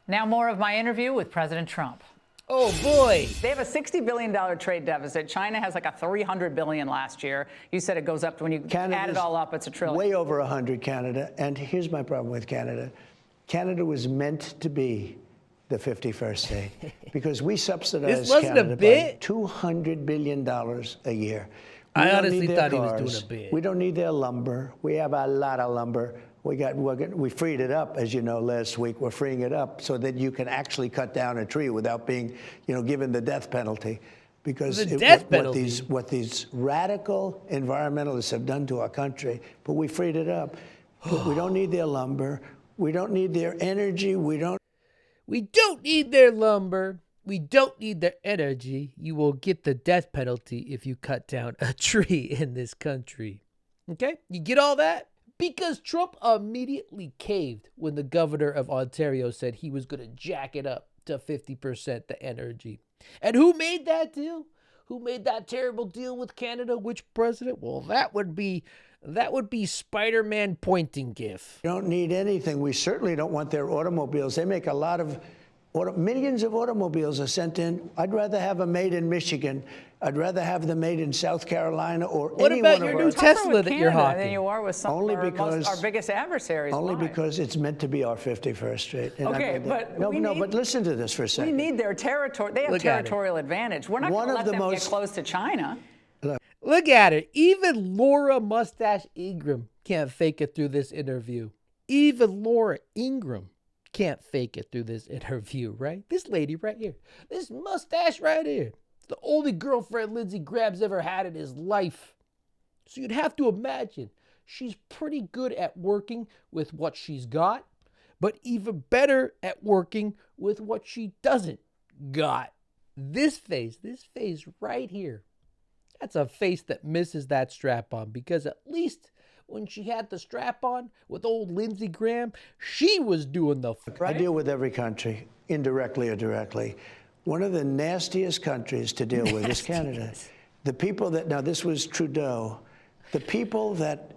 Now more of my interview with President Trump. Oh, boy. They have a $60 billion trade deficit. China has like a $300 billion last year. You said it goes up when you add it all up, it's $1 trillion. Way over 100, Canada. And here's my problem with Canada. Canada was meant to be the 51st state because we subsidize Canada by $200 billion a year. I honestly thought he was doing a bit. We don't need their lumber. We have a lot of lumber. We freed it up, as you know, last week. We're freeing it up so that you can actually cut down a tree without being, given the death penalty. Because what these radical environmentalists have done to our country, but we freed it up. We don't need their lumber. We don't need their energy. We don't need their lumber. We don't need their energy. You will get the death penalty if you cut down a tree in this country. Okay? You get all that? Because Trump immediately caved when the governor of Ontario said he was going to jack it up to 50% the energy. And who made that deal? Who made that terrible deal with Canada? Which president? Well, that would be Spider-Man pointing gif. We don't need anything. We certainly don't want their automobiles. They make a lot of millions of automobiles are sent in. I'd rather have them made in Michigan. I'd rather have them made in South Carolina or what any about one your of new Tesla that you're hawking? Than you are with some of our biggest adversaries. Only because it's meant to be our 51st state. And but listen to this for a second. We need their territory. They have territorial advantage. We're not going to let them get close to China. Look at it. Even Laura Mustache Ingraham can't fake it through this interview. Even Laura Ingraham can't fake it through this interview, right? This lady right here. This mustache right here. The only girlfriend Lindsey Graham's ever had in his life. So you'd have to imagine she's pretty good at working with what she's got, but even better at working with what she doesn't got. This face right here, that's a face that misses that strap on, because at least when she had the strap on with old Lindsey Graham, she was doing the right? I deal with every country, indirectly or directly. One of the nastiest countries to deal with is Canada. The people that, now this was Trudeau, the people that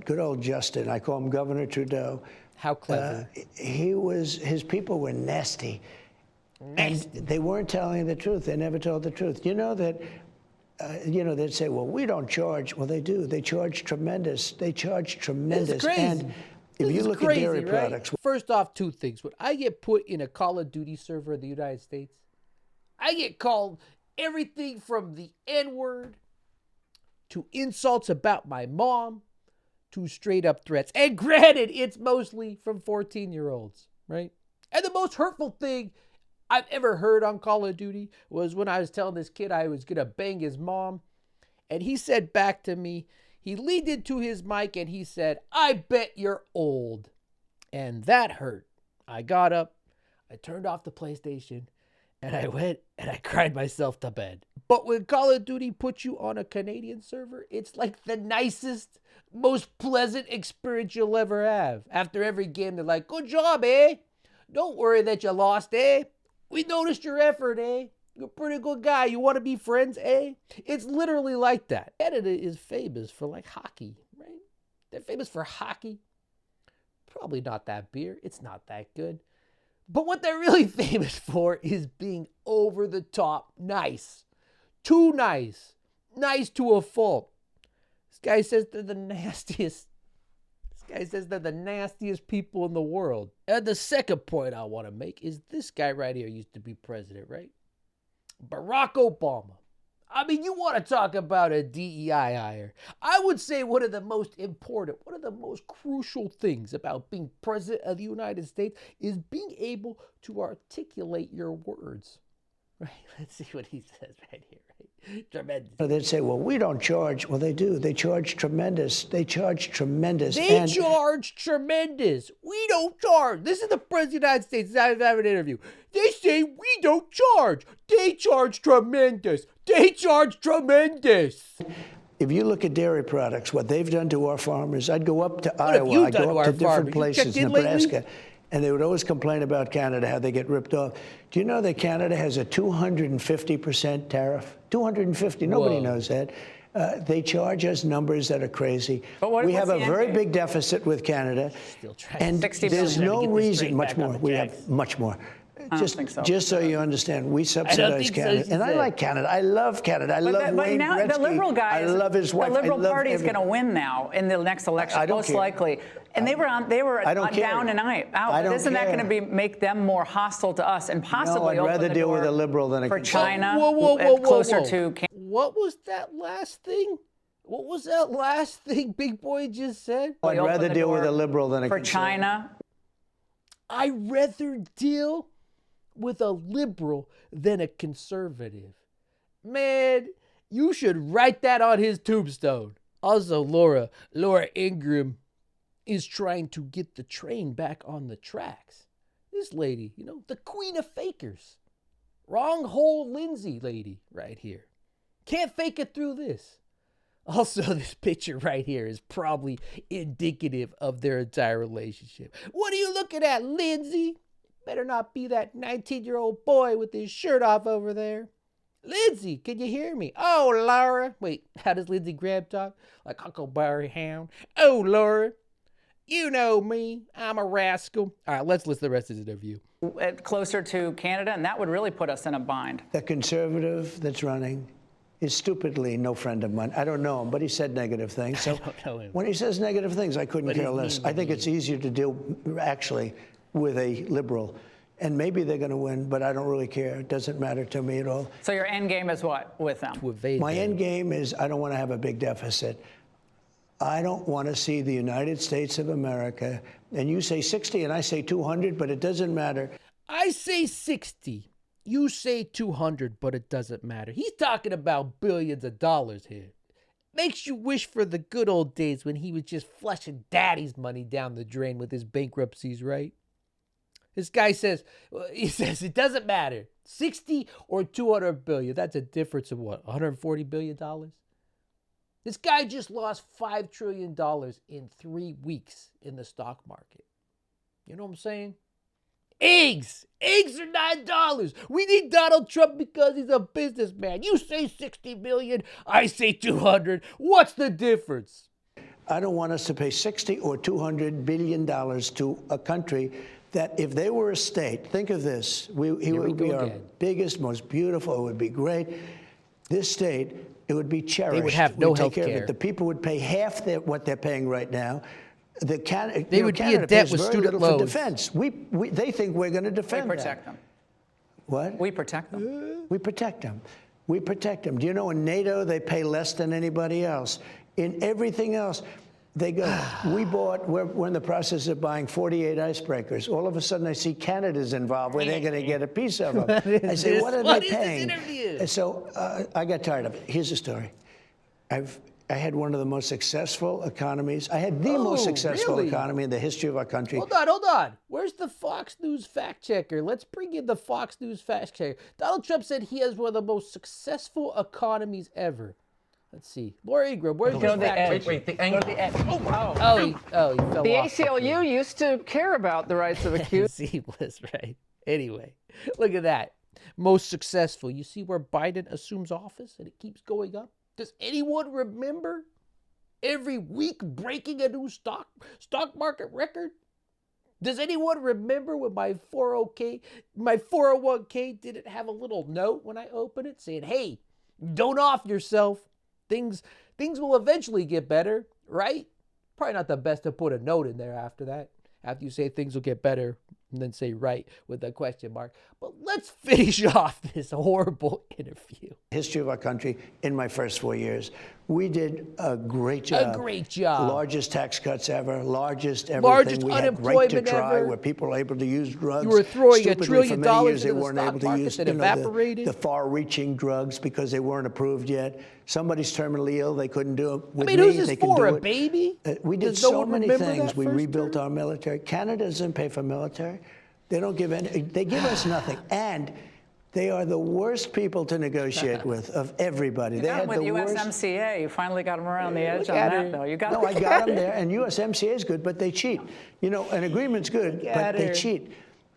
good old Justin, I call him Governor Trudeau. How clever. His people were nasty. And they weren't telling the truth. They never told the truth. You know that, they'd say, well, we don't charge. Well, they do. They charge tremendous. They charge tremendous. It's crazy. And if you look at dairy products. First off, two things. When I get put in a Call of Duty server in the United States, I get called everything from the N-word to insults about my mom to straight up threats. And granted, it's mostly from 14-year-olds, right? And the most hurtful thing I've ever heard on Call of Duty was when I was telling this kid I was going to bang his mom. And he said back to me, he leaned into his mic and he said, "I bet you're old." And that hurt. I got up, I turned off the PlayStation, and I went and I cried myself to bed. But when Call of Duty puts you on a Canadian server, it's like the nicest, most pleasant experience you'll ever have. After every game, they're like, "Good job, eh? Don't worry that you lost, eh? We noticed your effort, eh? You're a pretty good guy. You want to be friends, eh?" It's literally like that. Canada is famous for like hockey, right? They're famous for hockey. Probably not that beer. It's not that good. But what they're really famous for is being over the top nice. Too nice. Nice to a fault. This guy says they're the nastiest. This guy says they're the nastiest people in the world. And the second point I want to make is this guy right here used to be president, right? Barack Obama. I mean, you want to talk about a DEI hire. I would say one of the most important, one of the most crucial things about being president of the United States is being able to articulate your words. Right? Let's see what he says right here. Right? Tremendous. They'd say, well, we don't charge. Well, they do. They charge tremendous. They charge tremendous. They charge tremendous. We don't charge. This is the president of the United States. I have an interview. They say we don't charge. They charge tremendous. They charge tremendous. If you look at dairy products, what they've done to our farmers, I'd go up to Iowa, I'd go up to different places, Nebraska, and they would always complain about Canada, how they get ripped off. Do you know that Canada has a 250% tariff? 250, nobody knows that. They charge us numbers that are crazy. But we have a what's the very end game? big deficit with Canada, Still trying and 60 there's billion. no Trying to get this reason. straight Much back more. on the We tracks. have much more. I don't think so. Just so you understand, we subsidize so, Canada, she and I said. like Canada. I love Canada. I love But Wayne now Gretzky. the liberal guys, I love his wife. The Liberal I love Party is going to everything. win now in the next election, I don't most care. likely. And they were I don't care. down and out. I But don't isn't that care. going to make them more hostile to us and possibly No, I'd open rather the deal door with a liberal than a for conservative. China Whoa, closer whoa. to Canada? What was that last thing? What was that last thing Big Boy just said? I'd open rather the deal with door a liberal than a for conservative. China. I'd rather deal with a liberal than a conservative. Man, you should write that on his tombstone. Also, Laura Ingraham is trying to get the train back on the tracks. This lady, the queen of fakers. Wrong hole Lindsay lady right here. Can't fake it through this. Also, this picture right here is probably indicative of their entire relationship. What are you looking at, Lindsay? Better not be that 19-year-old boy with his shirt off over there. Lindsay, can you hear me? Oh, Laura. Wait, how does Lindsey Graham talk? Like Huckleberry Hound. Oh, Laura. You know me. I'm a rascal. All right, let's listen to the rest of this interview. Closer to Canada, and that would really put us in a bind. The conservative that's running is stupidly no friend of mine. I don't know him, but he said negative things. So don't know him. when he says negative things, I couldn't What care does he less. mean I by think it's easier to deal actually with a liberal. And maybe they're going to win, but I don't really care. It doesn't matter to me at all. So your end game is what with them? To evade My them. end game is I don't want to have a big deficit. I don't want to see the United States of America, and you say 60 and I say 200, but it doesn't matter. I say 60. You say 200, but it doesn't matter. He's talking about billions of dollars here. Makes you wish for the good old days when he was just flushing daddy's money down the drain with his bankruptcies, right? This guy says, it doesn't matter. 60 or 200 billion. That's a difference of what, $140 billion? This guy just lost $5 trillion in 3 weeks in the stock market. You know what I'm saying? Eggs are $9. We need Donald Trump because he's a businessman. You say 60 million, I say 200. What's the difference? I don't want us to pay 60 or 200 billion dollars to a country that if they were a state, think of this, he would be our biggest, most beautiful, it would be great. This state, it would be cherished. They would have no We'd take health care of care. it. The people would pay half what they're paying right now. They would be Canada in debt pays with very student little loans. for defense. They think we're going to We defend protect them. What? We protect them. We protect them. We protect them. Do you know in NATO they pay less than anybody else? In everything else, they go, we're in the process of buying 48 icebreakers. All of a sudden I see Canada's involved where they're going to get a piece of them. I say, what are they paying? What is this interview? And so I got tired of it. Here's the story. I had one of the most successful economies. I had the most successful really? economy in the history of our country. Hold on. Where's the Fox News fact checker? Let's bring in the Fox News fact checker. Donald Trump said he has one of the most successful economies ever. Let's see. Laura Ingraham, where's your fact checker? the angle. He fell The off. ACLU used to care about the rights of accused. He was right. Anyway, look at that. Most successful. You see where Biden assumes office and it keeps going up? Does anyone remember every week breaking a new stock market record? Does anyone remember when my 401k didn't have a little note when I opened it saying, "Hey, don't off yourself. Things will eventually get better," right? Probably not the best to put a note in there after that. After you say things will get better and then say right with a question mark. But let's finish off this horrible interview. History of our country in my first 4 years. We did a great job. A great job. Largest tax cuts ever, largest everything. Largest we had right to unemployment try, ever. where people were able to use drugs. You were throwing $1 Stupidly, trillion for many years, into they the weren't stock able to market use that evaporated. the far-reaching drugs because they weren't approved yet. Somebody's terminally ill, they couldn't do it. With who's me, this they can for, do a it. baby? We did Does no so one many remember things. that We first rebuilt term? our military. Canada doesn't pay for military. They don't give any. They give us nothing, and they are the worst people to negotiate with of everybody. You They got had them with the worst. USMCA. You finally got them around the edge on at that, her. though. You got No, I got them there, and USMCA is good, but they cheat. An agreement's good, but they cheat.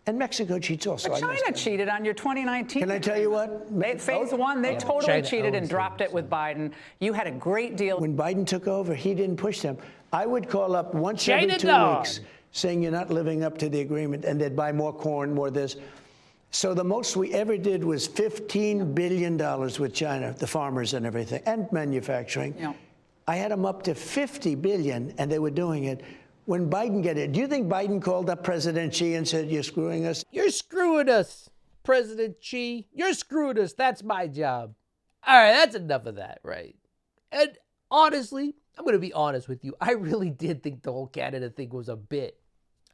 And Mexico cheats also. But China cheated on your 2019. Can I tell you what? Phase one, they totally China cheated and owns dropped them, it with Biden. You had a great deal. When Biden took over, he didn't push them. I would call up once every China 2 dog. weeks saying you're not living up to the agreement, and they'd buy more corn, more this. So the most we ever did was $15 billion with China, the farmers and everything, and manufacturing. Yeah. I had them up to $50 billion, and they were doing it. When Biden got it, do you think Biden called up President Xi and said, you're screwing us? You're screwing us, President Xi. You're screwing us. That's my job. All right, that's enough of that, right? And honestly, I'm going to be honest with you. I really did think the whole Canada thing was a bit.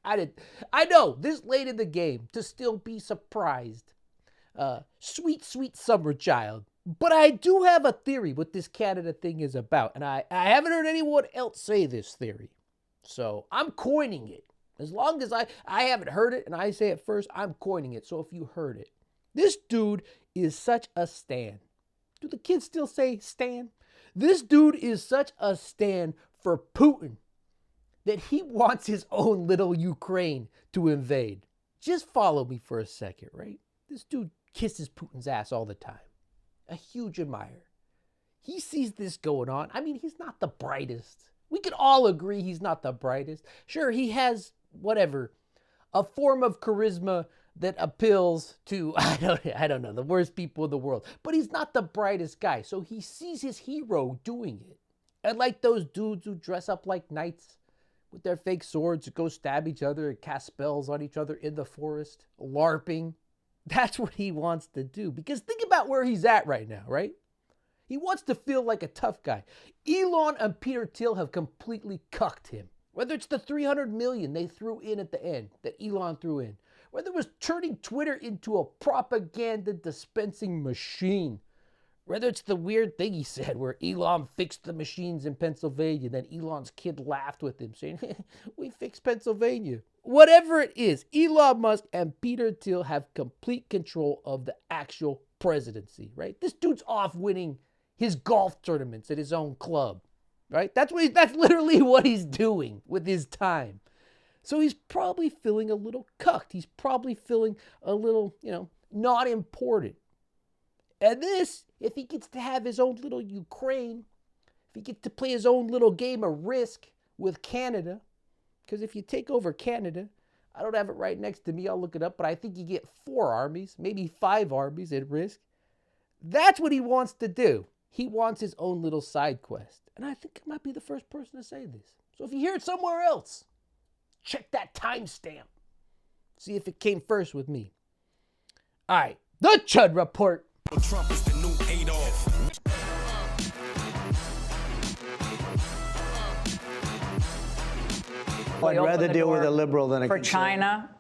I know, this late in the game, to still be surprised. Sweet, sweet summer child. But I do have a theory what this Canada thing is about. And I haven't heard anyone else say this theory. So I'm coining it. As long as I haven't heard it and I say it first, I'm coining it. So if you heard it, this dude is such a stan. Do the kids still say stan? This dude is such a stan for Putin that he wants his own little Ukraine to invade. Just follow me for a second, right? This dude kisses Putin's ass all the time. A huge admirer. He sees this going on. I mean, he's not the brightest. We can all agree he's not the brightest. Sure, he has, whatever, a form of charisma that appeals to, I don't know, the worst people in the world. But he's not the brightest guy. So he sees his hero doing it. And like those dudes who dress up like knights with their fake swords to go stab each other and cast spells on each other in the forest, LARPing. That's what he wants to do. Because think about where he's at right now, right? He wants to feel like a tough guy. Elon and Peter Thiel have completely cucked him. Whether it's the $300 million they threw in at the end, that Elon threw in. Whether it was turning Twitter into a propaganda dispensing machine. Whether it's the weird thing he said where Elon fixed the machines in Pennsylvania, then Elon's kid laughed with him saying, we fixed Pennsylvania. Whatever it is, Elon Musk and Peter Thiel have complete control of the actual presidency, right? This dude's off winning his golf tournaments at his own club, right? That's literally what he's doing with his time. So he's probably feeling a little cucked. He's probably feeling a little, not important. And this, if he gets to have his own little Ukraine, if he gets to play his own little game of Risk with Canada, because if you take over Canada, I don't have it right next to me, I'll look it up, but I think you get 4 armies, maybe 5 armies at Risk. That's what he wants to do. He wants his own little side quest. And I think I might be the first person to say this. So if you hear it somewhere else, check that timestamp. See if it came first with me. All right, the Chud Report. Trump is the new Adolf. I'd rather deal with a liberal than a for conservative. China.